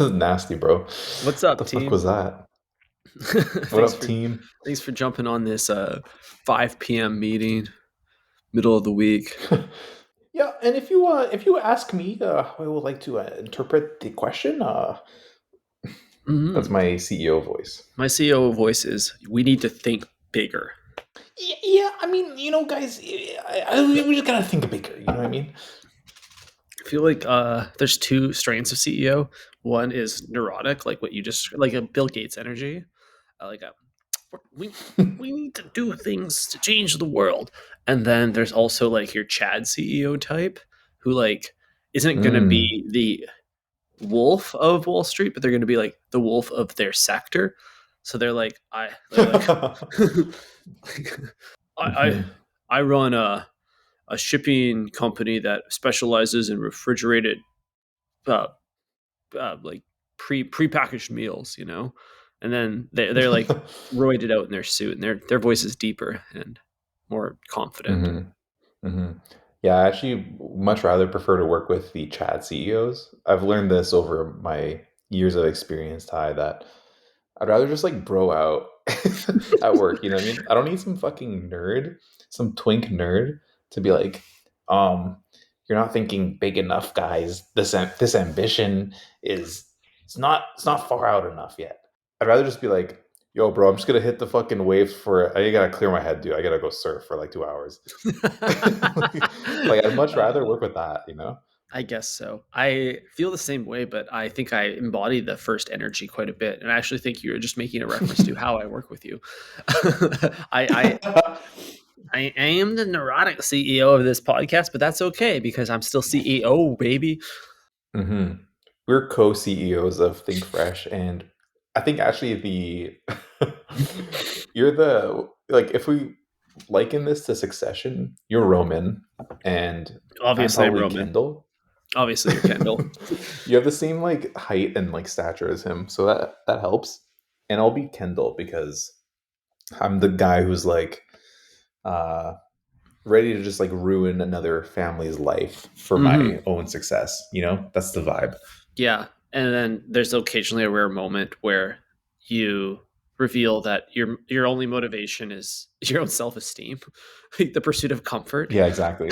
Nasty, bro. What's What the up, fuck team? was that? What thanks up, for team? thanks for jumping on this 5 p.m. meeting, middle of the week. Yeah, and if you ask me, how I would like to interpret the question. That's Hmm. my CEO voice. My CEO voice is, we need to think bigger. Yeah, I mean, guys, we just gotta think bigger. You know what I mean? I feel like there's two strains of CEO. One is neurotic, like what you just like a Bill Gates energy, like a we we need to do things to change the world. And then there's also like your Chad CEO type, who like isn't going to Mm. be the wolf of Wall Street, but they're going to be like the wolf of their sector. So they're like, like I Mhm. I run a shipping company that specializes in refrigerated uh, like prepackaged meals, and then they're like roided out in their suit, and their voice is deeper and more confident. Mhm. Mhm. Yeah, I actually much rather prefer to work with the chat CEOs. I've learned this over my years of experience, Ty, that I'd rather just like bro out at work. You know what I mean? I don't need some fucking nerd, some twink nerd to be like, um, you're not thinking big enough, guys. This ambition is it's not far out enough yet. I'd rather just be like, yo, bro, I'm just gonna hit the fucking waves for. I gotta clear my head, dude. I gotta go surf for like 2 hours. Like I'd much rather Uh, work with that, you know? I guess so. I feel the same way, but I think I embody the first energy quite a bit, and I actually think you're just making a reference to how I work with you. I I am the neurotic CEO of this podcast, but that's okay because I'm still CEO, baby. hmm We're co-CEOs of Think Fresh, and I think actually the you're the like if we liken this to Succession, you're Roman, and I'm Obviously, I'm probably Roman. Kendall. Obviously, you're Kendall. You have the same like height and like stature as him, so that helps. And I'll be Kendall because I'm the guy who's like uh ready to just like ruin another family's life for Hmm. my own success. You know, that's the vibe. Yeah, and then there's occasionally a rare moment where you reveal that your only motivation is your own self esteem, the pursuit of comfort. Yeah, exactly.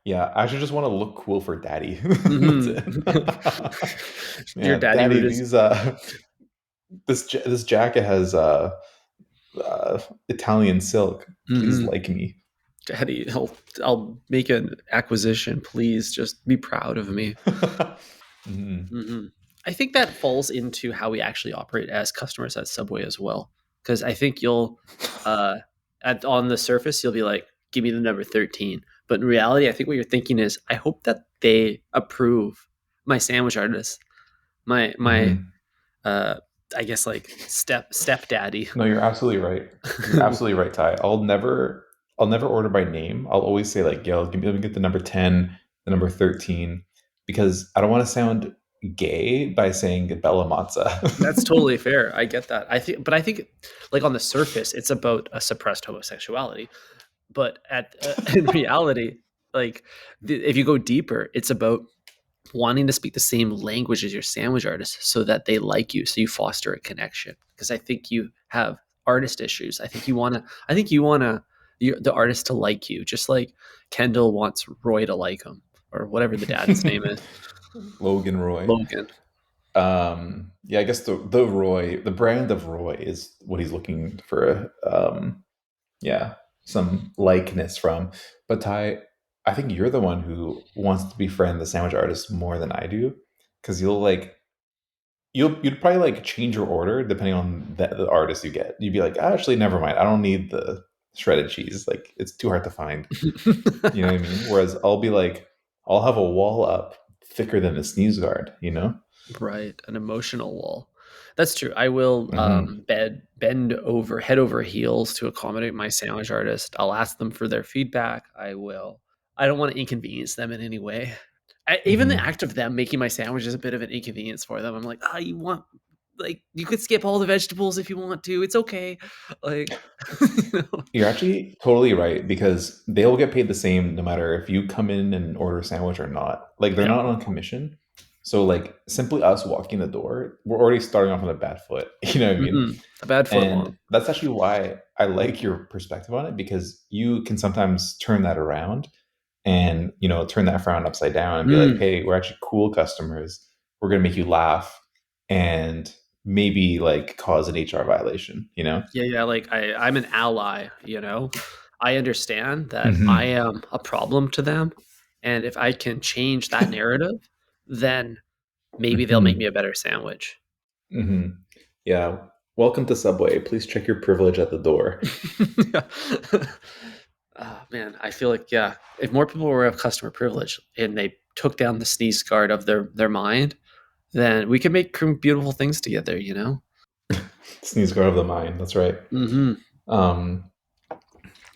Yeah, I should just want to look cool for daddy. That's Hmm. it. Your Yeah, daddy daddy, root is these this jacket has Italian silk. Please hmm like me. daddy. I'll make an acquisition. Please just be proud of me. Mhm. Hmm. I think that falls into how we actually operate as customers at Subway as well. Because I think you'll, uh, on the surface, you'll be like, "Give me the number 13." But in reality, I think what you're thinking is, I hope that they approve my sandwich artist, my Mhm. uh, I guess like stepdaddy. No, you're absolutely right. You're absolutely right, Ty. I'll never order by name. I'll always say like, yo, let me get the number 10, the number 13, because I don't want to sound gay by saying Bella That's Matza. totally fair. I get that. I think, like on the surface, it's about a suppressed homosexuality. But in reality, like if you go deeper, it's about wanting to speak the same language as your sandwich artist so that they like you, so you foster a connection. Because I think you have artist issues. I think you want to the artist to like you, just like Kendall wants Roy to like him, or whatever the dad's name is. Logan Roy. Logan. Yeah, I guess the Roy, the brand of Roy is what he's looking for. Yeah, some likeness from. But Ty, I think you're the one who wants to befriend the sandwich artist more than I do, because you'd probably like change your order depending on the artist you get. You'd be like, actually, never mind. I don't need the shredded cheese. Like it's too hard to find. You know what I mean? Whereas I'll be like, I'll have a wall up thicker than a sneeze guard. You know? Right, an emotional wall. That's true. I will hmm bend over head over heels to accommodate my sandwich artist. I'll ask them for their feedback. I will. I don't want to inconvenience them in any way. Even the hmm act of them making my sandwich is a bit of an inconvenience for them. I'm like, ah, you want like you could skip all the vegetables if you want to. It's okay. Like, you know? You're actually totally right because they'll get paid the same no matter if you come in and order a sandwich or not. Like they're Yeah. not on commission. So like simply us walking the door, we're already starting off on a bad foot. You know what I mean? A bad foot And long. that's actually why I like your perspective on it, because you can sometimes turn that around and, turn that frown upside down and be like, Mm. hey, we're actually cool customers. We're going to make you laugh and maybe like cause an HR violation, you know? Yeah, yeah, like, I'm an ally, you know? I understand that I Hmm. am a problem to them, and if I can change that narrative, then maybe they'll make me Hmm. a better sandwich. Hmm. Yeah. Welcome to Subway. Please check your privilege at the door. Yeah. Oh, man, I feel like, yeah, if more people were of customer privilege and they took down the sneeze guard of their mind, then we could make beautiful things together, you know? Sneeze guard of the mind. That's right. Mhm. Um,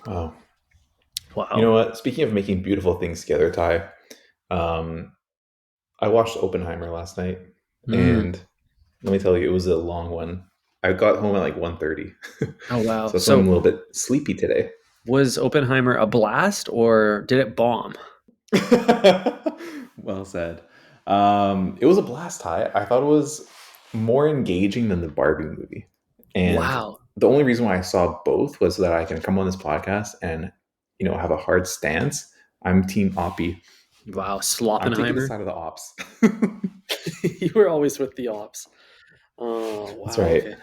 wow. You know Wow. what? Speaking of making beautiful things together, Ty, um, I watched Oppenheimer last night, Mm. and let me tell you, it was a long one. I got home at like 1:30, Oh, wow. so that's why I'm a So, little bit sleepy today. was Oppenheimer a blast or did it bomb? Well said. It was a blast, Ty. I thought it was more engaging than the Barbie movie, and Wow. the only reason why I saw both was so that I can come on this podcast and have a hard stance. I'm Team Oppie. Wow, I'm taking the Sloppenheimer? side of the ops. You were always with the ops. Oh, That's wow, right. okay.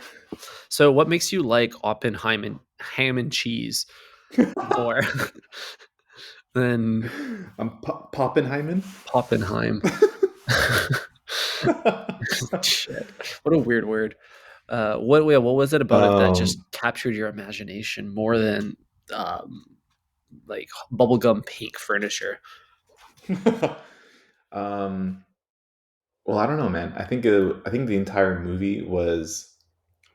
So what makes you like Oppenheimer ham and cheese more than I'm Poppenheimen. Poppenheim? Shit. What a weird word. What was it about it that just um, captured your imagination more than, um, like, bubblegum pink furniture? um, well, I don't know, man. I think the entire movie was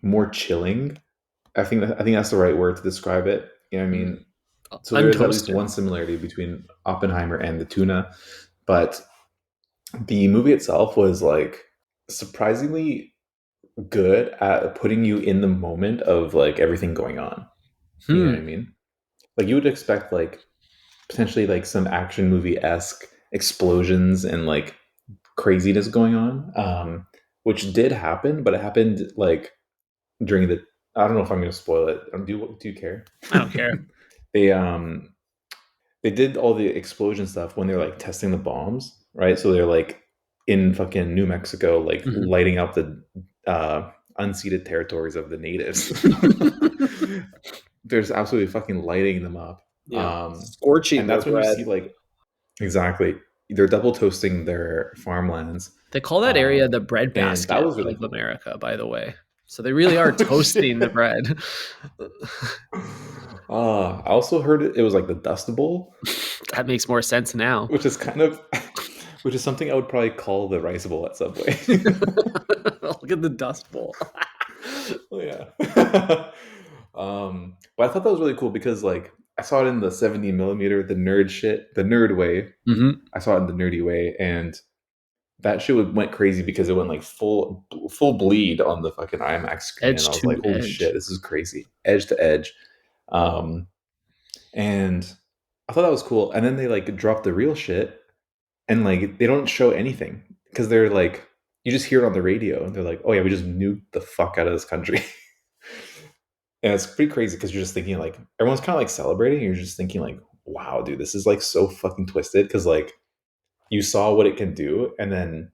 more chilling. I think that's the right word to describe it. You know what I Mm. mean? So there is at least Untoasted. one similarity between Oppenheimer and the tuna, but the movie itself was like surprisingly good at putting you in the moment of like everything going on. You know what I Hmm. mean? Like you would expect like potentially like some action movie esque explosions and like craziness going on, which did happen, but it happened like during the. I don't know if I'm going to spoil it. Do you care? I don't care. they they did all the explosion stuff when they're like testing the bombs, right? So they're like in fucking New Mexico, like Mhm. lighting up the unceded territories of the natives. There's absolutely fucking lighting them up. Yeah. Um, Scorching and their that's when you see bread. like exactly they're double toasting their farmlands. They call that area Um, the and that breadbasket was really of cool. America, by the way. So they really are Oh toasting the shit. bread. I also heard it was like the Dust Bowl, That makes more sense now. which is kind of which is something I would probably call the Rice Bowl at Subway. Look at the Dust Bowl. Oh yeah. But I thought that was really cool because like I saw it in the 70 millimeter, the nerd shit, the nerd way. Mhm. I saw it in the nerdy way, and that shit went crazy because it went like full bleed on the fucking IMAX screen, and Edge I was like, to holy shit, edge. this is crazy, edge to edge. Um, and I thought that was cool. And then they like dropped the real shit, and like they don't show anything because they're like, you just hear it on the radio, and they're like, oh yeah, we just nuked the fuck out of this country. And it's pretty crazy because you're just thinking like everyone's kind of like celebrating. And you're just thinking like, wow, dude, this is like so fucking twisted because like you saw what it can do, and then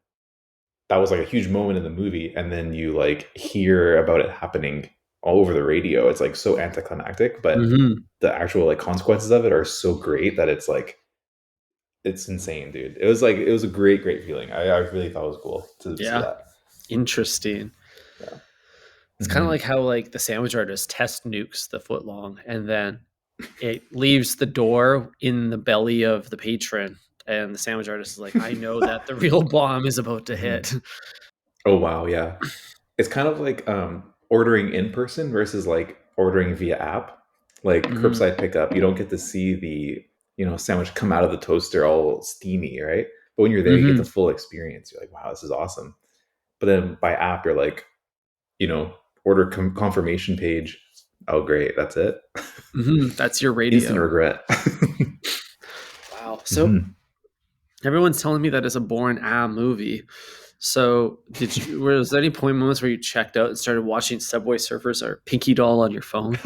that was like a huge moment in the movie, and then you like hear about it happening all over the radio. It's like so anticlimactic, but Mhm. the actual like consequences of it are so great that it's like it's insane, dude. It was a great feeling. I really thought it was cool to see Yeah. that. Interesting. Yeah. It's kinda like Hmm. how, like, the sandwich artist test nukes the footlong, and then it leaves the door in the belly of the patron, and the sandwich artist is like, "I know that the real bomb is about to Hmm. hit." Oh wow, yeah. It's kind of like ordering in person versus like ordering via app. Like Mhm. curbside pickup, you don't get to see the sandwich come out of the toaster all steamy, right? But when you're there, you get the Mhm. full experience. You're like, wow, this is awesome. But then by app, you're like, you know, order confirmation page. Oh, great, that's it. Mhm. That's your Instant radio. regret. Wow. So Hmm. Everyone's telling me that it's a boring movie. So, was there any point moments where you checked out and started watching Subway Surfers or Pinky Doll on your phone?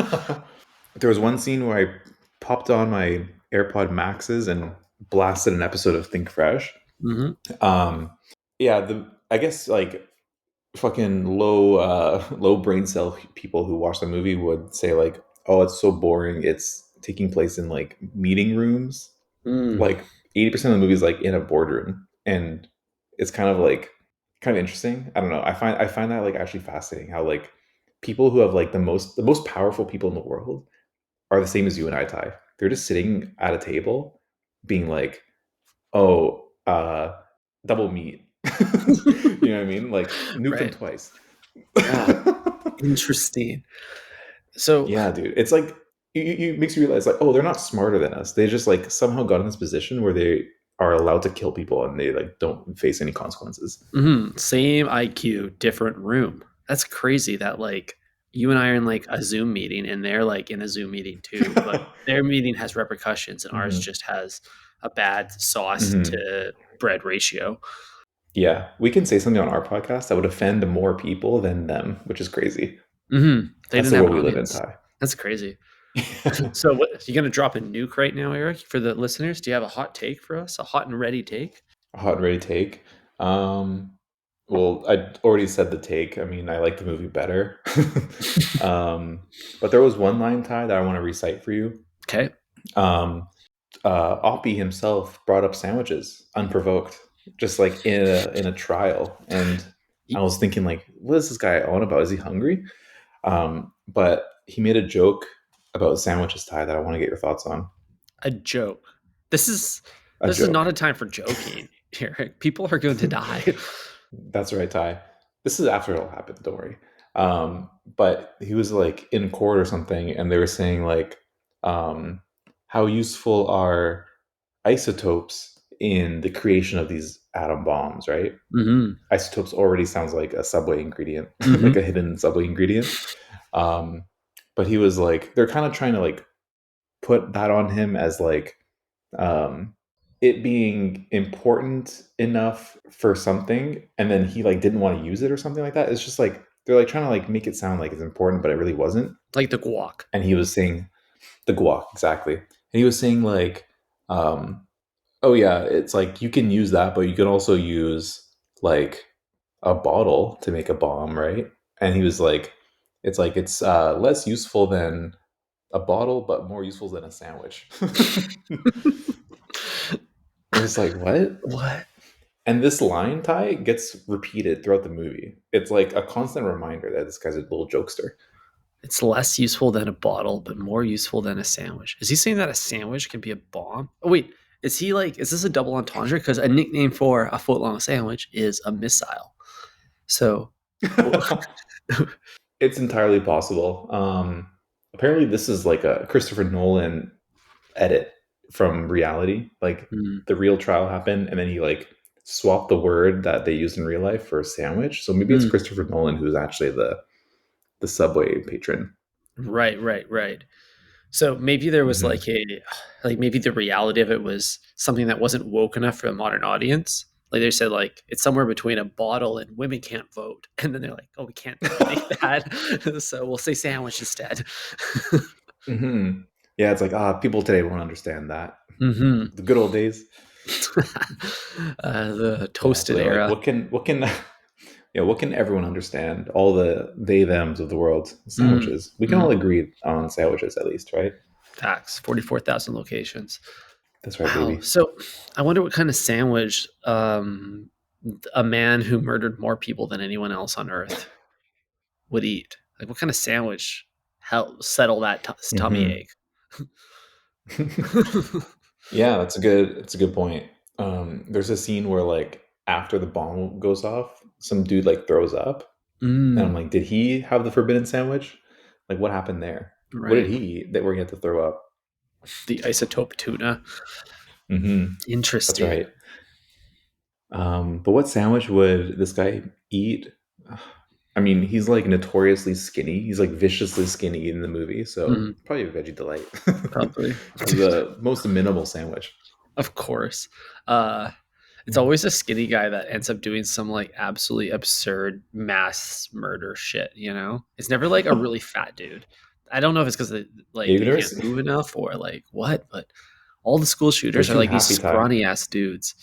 There was one scene where I popped on my AirPod Maxes and blasted an episode of Think Fresh. Hmm. Um, yeah, the I guess like fucking low brain cell people who watch the movie would say like, oh, it's so boring. It's taking place in like meeting rooms. Mm. Like 80% of the movie is like in a boardroom, and it's kind of like kind of interesting. I don't know. I find that like actually fascinating how like people who have like the most powerful people in the world are the same as you and I, Ty. They're just sitting at a table being like, oh, double meat. You know what I mean? Like nuke them Right. twice. Ah, interesting. So, Yeah, dude. It's like it makes you realize like, oh, they're not smarter than us. They just like somehow got in this position where they are allowed to kill people and they like don't face any consequences. same IQ, different room. That's crazy that like you and I are in like a Zoom meeting and they're like in a Zoom meeting too, but their meeting has repercussions and ours Hmm. just has a bad sauce Hmm. to bread ratio. Yeah, we can say something on our podcast that would offend more people than them, which is crazy. They That's didn't the have an world we live in, audience. Ty. That's crazy. So, what you gonna drop a nuke right now, Eric, for the listeners? Do you have a hot take for us? A hot and ready take? A hot and ready take. Um, well, I already said the take. I mean, I like the movie better. um, but there was one line, Ty, that I want to recite for you. Okay. Um, Oppie himself brought up sandwiches unprovoked, just like in a trial. And I was thinking, like, what is this guy on about? Is he hungry? But he made a joke about sandwiches, Ty, that I want to get your thoughts on. A joke. This is A this is not joke. a time for joking, Eric. People are going to die. That's right, Ty. This is after it all happened. Don't worry. But he was like in court or something, and they were saying like, um, how useful are isotopes in the creation of these atom bombs? Right? Hmm. Isotopes already sounds like a Subway ingredient, like Hmm. a hidden Subway ingredient. Um, but he was like, they're kind of trying to like put that on him as like um it being important enough for something, and then he like didn't want to use it or something like that. It's just like they're like trying to like make it sound like it's important, but it really wasn't. Like the guac. And he was saying the guac, exactly. And he was saying like, oh yeah, it's like you can use that, but you can also use like a bottle to make a bomb, right? And he was like it's less useful than a bottle, but more useful than a sandwich. It was like, what? What? And this line, Ty, gets repeated throughout the movie. It's like a constant reminder that this guy's a little jokester. It's less useful than a bottle, but more useful than a sandwich. Is he saying that a sandwich can be a bomb? Oh wait, is this a double entendre? Because a nickname for a foot long sandwich is a missile. So It's entirely possible. Apparently, this is like a Christopher Nolan edit from reality. Like mm, the real trial happened, and then he like swapped the word that they used in real life for a sandwich. So maybe it's mm, Christopher Nolan who's actually the Subway patron. right. So maybe there was Hmm. like maybe the reality of it was something that wasn't woke enough for a modern audience. Like they said, like it's somewhere between a bottle and women can't vote, and then they're like, "Oh, we can't make that, so we'll say sandwich instead." Hmm. Yeah, it's like people today won't understand that. Hmm. The good old days. The Yeah, so toasted they're like, era. what can yeah, what can everyone understand? All the they thems of the world. Mm, Sandwiches. We can all mm. agree on sandwiches at least, right? Facts. 44,000 locations. That's right, Wow. baby. So I wonder what kind of sandwich a man who murdered more people than anyone else on Earth would eat. Like, what kind of sandwich help settle that tummy Hmm. ache? Yeah, that's a good point. There's a scene where like after the bomb goes off, some dude like throws up, and I'm Mm, like, did he have the forbidden sandwich? Like, what happened there? What did right. he eat that where he had to throw up? The isotope tuna. Hmm. That's Interesting. right. But what sandwich would this guy eat? I mean, he's like notoriously skinny. He's like viciously skinny in the movie, so Mhm, probably a veggie delight. probably. The most minimal sandwich. Of course. Uh, It's always a skinny guy that ends up doing some like absolutely absurd mass murder shit, you know? It's never like a really fat dude. I don't know if it's because Yeah, like you've they never can't seen, move enough or like what, but all the school they're shooters are too like these happy, Ty. scrawny ass dudes.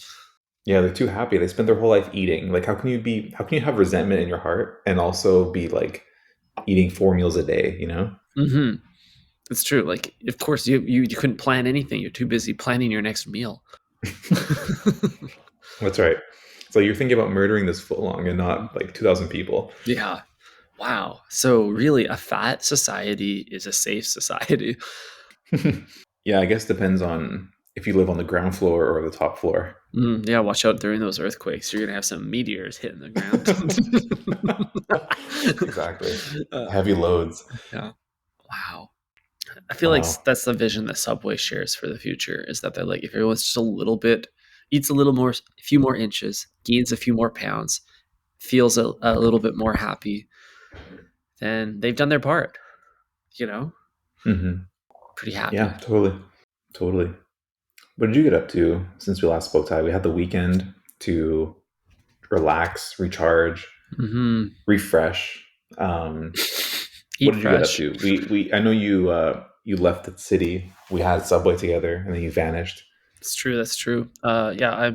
Yeah, they're too happy. They spend their whole life eating. Like, how can you have resentment in your heart and also be like eating 4 meals a day, you know? Hmm. It's true. Like, of course, you couldn't plan anything. You're too busy planning your next meal. That's right. So you're thinking about murdering this footlong and not like 2,000 people. Yeah. Wow. So really, a fat society is a safe society. Yeah, I guess depends on if you live on the ground floor or the top floor. Yeah, watch out during those earthquakes. You're gonna have some meteors hitting the ground. Exactly. uh, Heavy loads. yeah. Wow. I feel like Wow. that's the vision that Subway shares for the future. Is that they're like, if everyone's just a little bit, eats a little more, a few more inches, gains a few more pounds, feels a little bit more happy, then they've done their part. You know, Hmm. pretty Yeah, happy. totally. Totally. What did you get up to since we last spoke, Ty? We had the weekend to relax, recharge, Hmm. refresh. Um, what Eat did you get up fresh. to? I know you left the city. We had Subway together, and then you vanished. It's true. That's true. Yeah,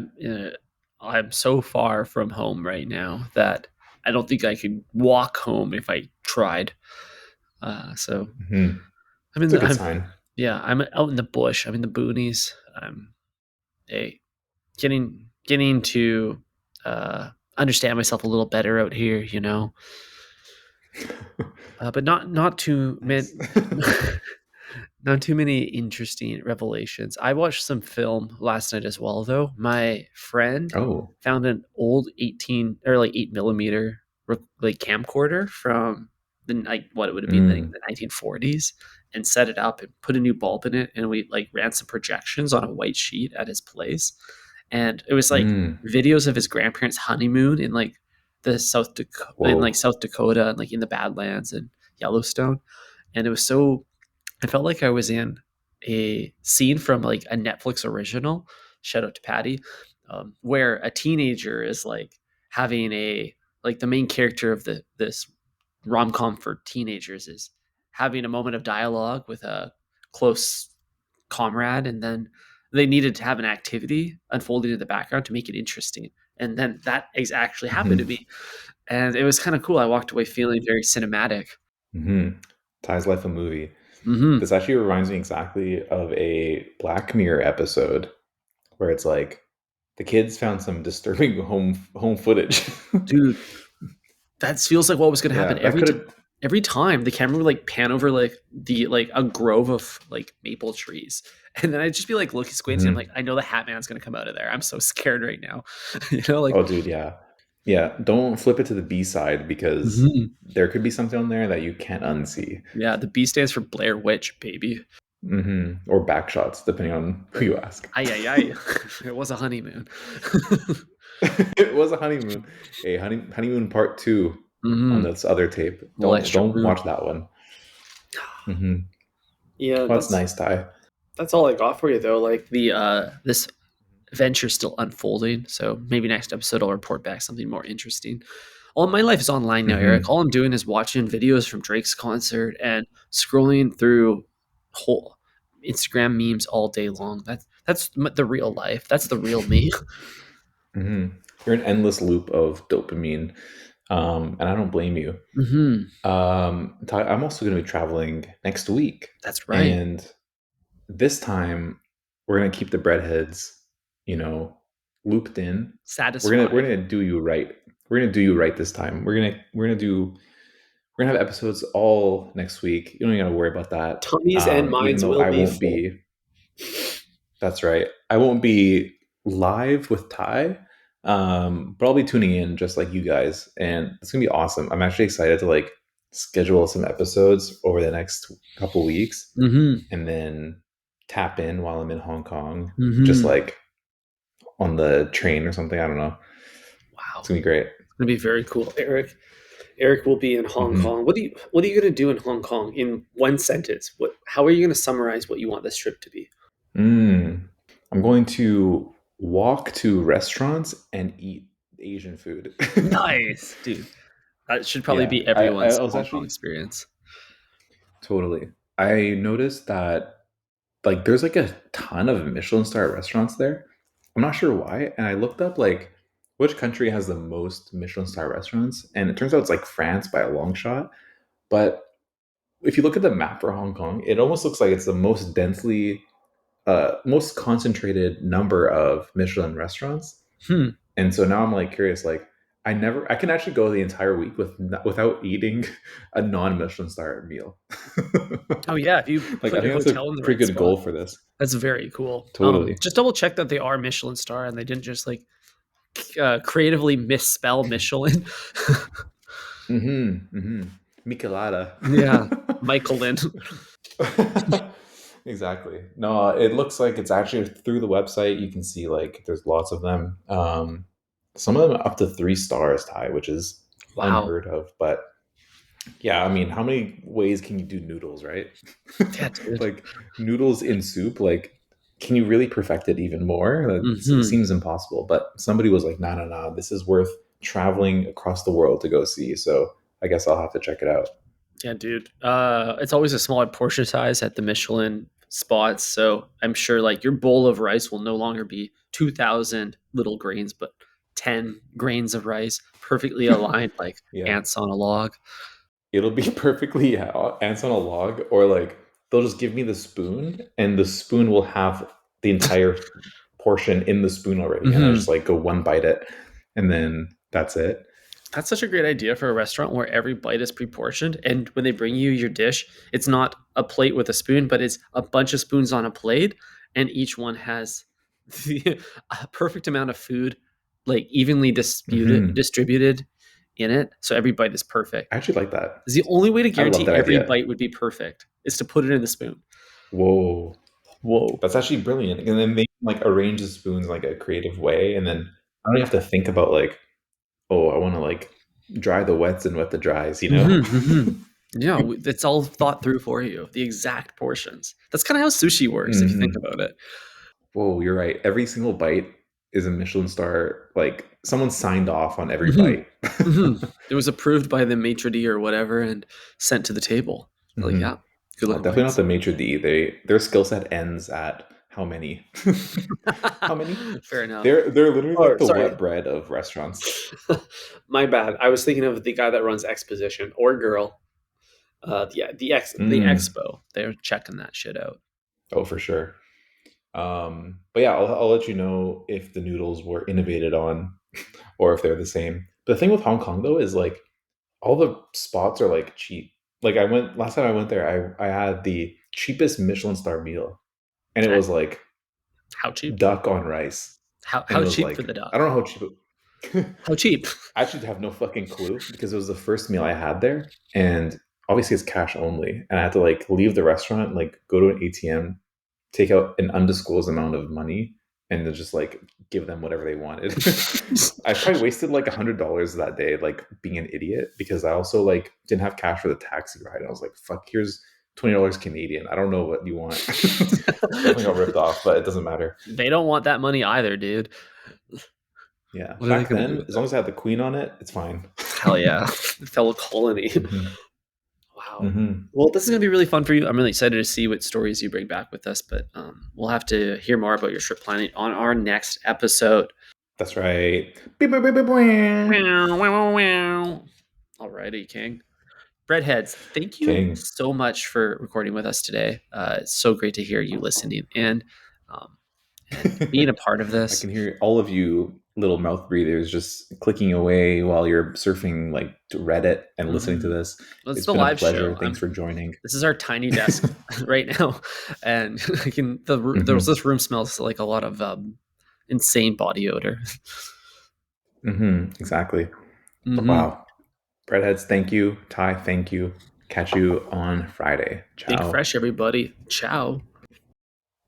I'm so far from home right now that I don't think I could walk home if I tried. So Hmm. I'm It's in a the good I'm sign. yeah I'm out in the bush. I'm in the boonies. I'm a getting to understand myself a little better out here. You know, but not too Nice. man. Not too many interesting revelations. I watched some film last night as well, though. My friend Oh. found an old 18 or like 8 millimeter like camcorder from the like what it would have been like Mm. the 1940s and set it up and put a new bulb in it. And we like ran some projections on a white sheet at his place. And it was like Mm. videos of his grandparents' honeymoon in like the Whoa. South Dakota and like in the Badlands and Yellowstone. And it was so I felt like I was in a scene from like a Netflix original. Shout out to Patty, where a teenager is like having a like the main character of the this rom com for teenagers is having a moment of dialogue with a close comrade, and then they needed to have an activity unfolding in the background to make it interesting. And then that is actually happened to Hmm. me, and it was kind of cool. I walked away feeling very cinematic. Hmm. Ty's Life a Movie. Hmm. This actually reminds me exactly of a Black Mirror episode where it's like the kids found some disturbing home footage. Dude, that feels like what was going to Yeah, happen that could have. every time the camera would like pan over like the like a grove of like maple trees, and then I'd just be like looking squinting. I'm like, Mhm. I know the Hat Man's going to come out of there. I'm so scared right now. You know, like Oh, dude, yeah, yeah. Don't flip it to the B side because mhm. there could be something on there that you can't unsee. Yeah, the B stands for Blair Witch, baby. Or back shots, depending on who you ask. Ay ay ay, it was a honeymoon. It was a honeymoon, honeymoon part two on Hmm. this other tape. Little Don't extra don't moon. watch that one. Hmm. Yeah, Oh, that's nice, Ty. that's all I got for you though. Like the this adventure's still unfolding, so maybe next episode I'll report back something more interesting. All my life is online now, Eric. Hmm. All I'm doing is watching videos from Drake's concert and scrolling through whole Instagram memes all day long. The real life. That's the real me. Hmm. You're an endless loop of dopamine, and I don't blame you. Hmm. I'm also going to be traveling next week, That's right. and this time we're going to keep the breadheads, you know, looped in. We're Satisfied. gonna do you right. We're gonna do you right this time. We're gonna have episodes all next week. You don't even gotta worry about that. Tummies and Even minds though will I be won't full. be. That's right. I won't be live with Ty, but I'll be tuning in just like you guys, and it's gonna be awesome. I'm actually excited to like schedule some episodes over the next couple weeks, Hmm. and then tap in while I'm in Hong Kong, just Hmm. like on the train or something. I don't know. Wow. It's gonna be great. It's gonna be very cool. Eric will be in Hong Hmm. Kong. What are you gonna do in Hong Kong in one sentence? How are you gonna summarize what you want this trip to be? Mm. I'm going to. walk to restaurants and eat Asian food. Nice, dude. That should probably Yeah, be I everyone's was Hong Kong actually experience. totally. I noticed that like there's like a ton of Michelin star restaurants there. I'm not sure why, and I looked up like which country has the most Michelin star restaurants, and it turns out it's like France by a long shot. But if you look at the map for Hong Kong, it almost looks like it's the most densely, most concentrated number of Michelin restaurants. Hmm. And so now I'm like curious, like I can actually go the entire week without eating a non Michelin star meal. Oh yeah, if you Like put I your think that's a hotel in the pretty right good spot. goal for this. That's very cool. Totally. Just double check that they are Michelin star and they didn't just like creatively misspell Michelin. Mm-hmm. Mm-hmm. Michelada. Yeah, Michelin. Exactly. No, it looks like it's actually through the website. You can see like there's lots of them. Some of them up to 3 stars, Ty, which is Wow. unheard of. But yeah, I mean, how many ways can you do noodles, right? Yeah, dude. Like noodles in soup, like can you really perfect it even more? It Hmm. seems impossible. But somebody was like, no, no, no, this is worth traveling across the world to go see. So I guess I'll have to check it out. Yeah, dude. It's always a smaller portion size at the Michelin spots, so I'm sure like your bowl of rice will no longer be 2,000 little grains, but 10 grains of rice, perfectly aligned like Yeah. ants on a log. It'll be perfectly, yeah, ants on a log, or like they'll just give me the spoon, and the spoon will have the entire portion in the spoon already, and I just Hmm. like go one bite it, and then that's it. That's such a great idea for a restaurant where every bite is pre-portioned, and when they bring you your dish, it's not a plate with a spoon, but it's a bunch of spoons on a plate, and each one has a perfect amount of food, like evenly Hmm. distributed in it, so every bite is perfect. I actually like that. 'Cause the only way to I love guarantee that every idea. bite would be perfect is to put it in the spoon. Whoa, Whoa. that's actually brilliant. And then they can, like arrange the spoons like a creative way, and then I don't have to think about like, oh, I want to like dry the wets and wet the dries, you know? Mhm, mhm. Yeah, it's all thought through for you, the exact portions. That's kinda how sushi works if you think Hmm. about it. Whoa, you're right. Every single bite is a Michelin star. Like someone signed off on every Mhm. bite. Mhm. It was approved by the maitre d' or whatever and sent to the table. Like, Hmm. yeah, good looking Definitely not bites. the maitre d. Their skill set ends at how many? How many? Fair enough. They're literally like Or the sorry. wet bread of restaurants. My bad. I was thinking of the guy that runs Exposition or girl. Yeah, the Mm. expo. They're checking that shit out. Oh, for sure. But yeah, I'll let you know if the noodles were innovated on or if they're the same. The thing with Hong Kong though is like all the spots are like cheap. Like I went last time I went there, I had the cheapest Michelin star meal, and it Okay. was like How cheap? duck on rice, and How it was cheap for like the I duck? don't know how cheap. How cheap? I actually have no fucking clue because it was the first meal I had there, and obviously it's cash only, and I had to like leave the restaurant, like go to an ATM, take out an undisclosed amount of money, and then just like give them whatever they wanted. I probably wasted like $100 that day, like being an idiot, because I also like didn't have cash for the taxi ride. I was like, "Fuck, here's $20 Canadian. I don't know what you want." Definitely got ripped off, but it doesn't matter. They don't want that money either, dude. Yeah, What are they back gonna do then, with as it? long as I had the queen on it, it's fine. Hell yeah. Fellow colony. Hmm. Wow. Hmm. Well, this is gonna be really fun for you. I'm really excited to see what stories you bring back with us, but we'll have to hear more about your trip planning on our next episode. That's right. Beep, beep, beep, beep, beep. Wow, wow, wow. Alrighty, King. Breadheads, thank you King. so much for recording with us today. It's so great to hear you listening um, and being a part of I this. can hear all of you little mouth breathers just clicking away while you're surfing like to Reddit and listening to Mhm. this. Well, it's It's the been a live pleasure. show. Thanks for joining. This is our tiny desk right now, and I can there's Hmm. this room smells like a lot of insane body odor. Hmm. Exactly. But Hmm. wow. Breadheads, thank you. Ty, thank you. Catch you on Friday. Think Ciao. fresh, everybody. Ciao.